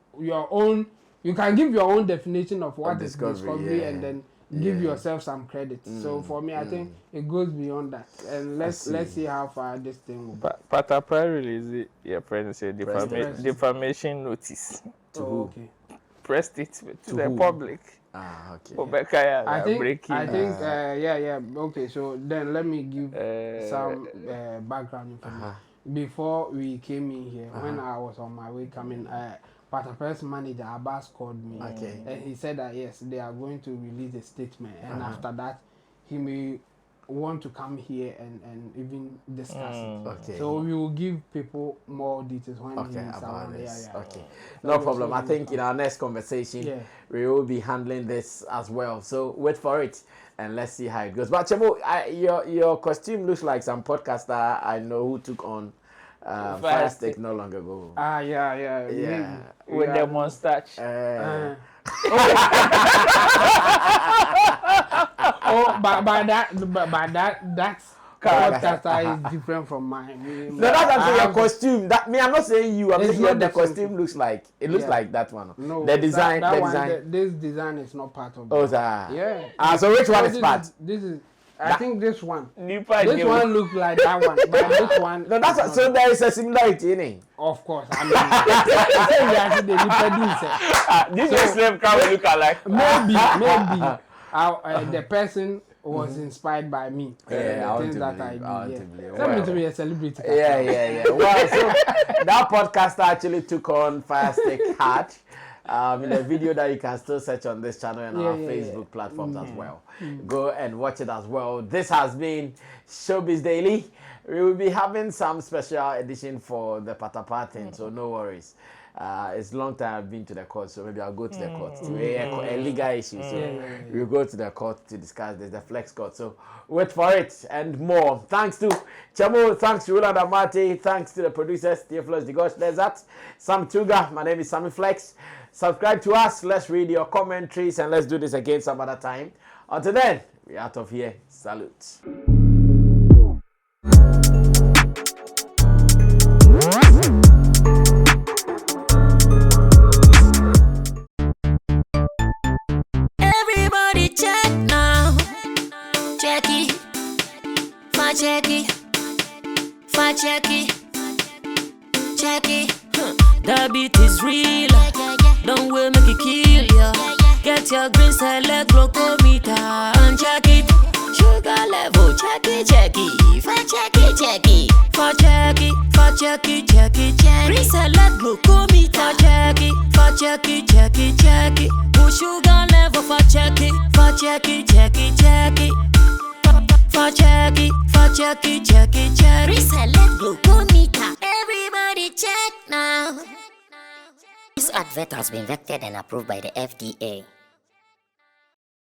you can give your own definition of what is discovery and then give yourself some credit. So for me I think it goes beyond that and let's see how far this thing will go. But a prior release your friend said defamation notice to okay. pressed it to the public. Okay. I think, yeah. Okay, so then let me give some background information. Before we came in here, when I was on my way coming, Pataper's manager Abbas called me, and he said that yes, they are going to release a statement, and after that, he may want to come here and even discuss it. Okay. So we will give people more details when he's about around. this. Okay. So No problem. I think in our next conversation, we will be handling this as well. So wait for it and let's see how it goes. But Chemo, your costume looks like some podcaster I know who took on Fire Stick no long ago. Yeah. With the mustache. But that's podcaster is different from mine. No, that's actually your costume. That I'm not saying you. I'm saying what the costume looks like. It looks like that one. No, the design. This design is not part of. Oh, sir. Yeah. So which one is part? This is. I think this one. This one looks like that one, but this one. No, that's so there is a similarity in it. Of course, I mean, this is same car we look alike. Maybe the person was inspired by me. Yeah, things that I do. Well, to be a celebrity. Yeah. Well, so that podcaster actually took on Fire Stick hat. In the video that you can still search on this channel and our Facebook platforms as well. Go and watch it as well. This has been Showbiz Daily. We will be having some special edition for the Patapa thing, so no worries. It's a long time I've been to the court, so maybe I'll go to the court. A legal issue, so we'll go to the court to discuss this, the flex court. So wait for it and more. Thanks to Chamo, thanks to Roland Amati, thanks to the producers, Theophilus Digosh, there's that. Sam Tuga, my name is Sammy Flex. Subscribe to us, let's read your commentaries, and let's do this again some other time. Until then, we're out of here. Salute. Everybody check now. Check it. Fa check it. Fa check it. Check it. The beat is real. Don't wait, make it kill ya. Get your green select glucometer and check it. Sugar level, check it. Fa check it. Fa check it, check it. Green select glucometer, check it. Push sugar level, fa check it. Fa check it. Green select glucometer. Everybody check now. This advert has been vetted and approved by the FDA.